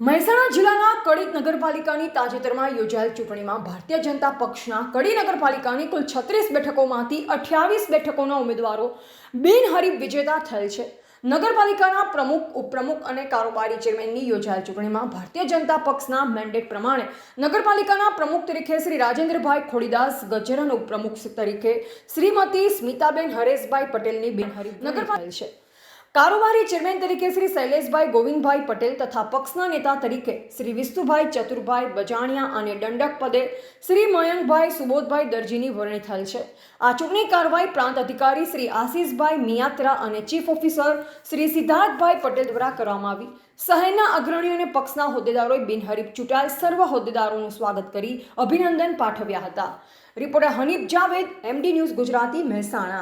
મહેસાણા જિલ્લાના કડી નગરપાલિકાની તાજેતરમાં યોજાયેલ ચૂંટણીમાં ભારતીય જનતા પક્ષના કડી નગરપાલિકાની કુલ 36 બેઠકોમાંથી 28 બેઠકોના ઉમેદવારો બિનહરીફ વિજેતા થયેલ છે. નગરપાલિકાના પ્રમુખ, ઉપપ્રમુખ અને કારોબારી ચેરમેનની યોજાયેલ ચૂંટણીમાં ભારતીય જનતા પક્ષના મેન્ડેટ પ્રમાણે નગરપાલિકાના પ્રમુખ તરીકે શ્રી રાજેન્દ્રભાઈ ખોડીદાસ ગજ્જર અને ઉપપ્રમુખ તરીકે શ્રીમતી સ્મિતાબેન હરેશભાઈ પટેલની બિનહરીફ નગરપાલિકા છે. કારોબારી ચેરમેન તરીકે શ્રી શૈલેષભાઈ ગોવિંદભાઈ પટેલ તથા પક્ષના નેતા તરીકે શ્રી વિષ્ણુભાઈ ચતુરભાઈ બજાણિયા અને દંડક પદે શ્રી મયંકભાઈ સુબોધભાઈ દરજીની વરણી થયેલ છે. આ ચૂંટણી કાર્યવાહી પ્રાંત અધિકારી શ્રી આશીષભાઈ મિયાત્રા અને ચીફ ઓફિસર શ્રી સિદ્ધાર્થભાઈ પટેલ દ્વારા કરવામાં આવી. શહેરના અગ્રણીઓ અને પક્ષના હોદ્દેદારોએ બિનહરીફ ચૂંટાયેલ સર્વ હોદ્દેદારોનું સ્વાગત કરી અભિનંદન પાઠવ્યા હતા. Reporter Hanif Javed, MD news Gujarati, Mehsana.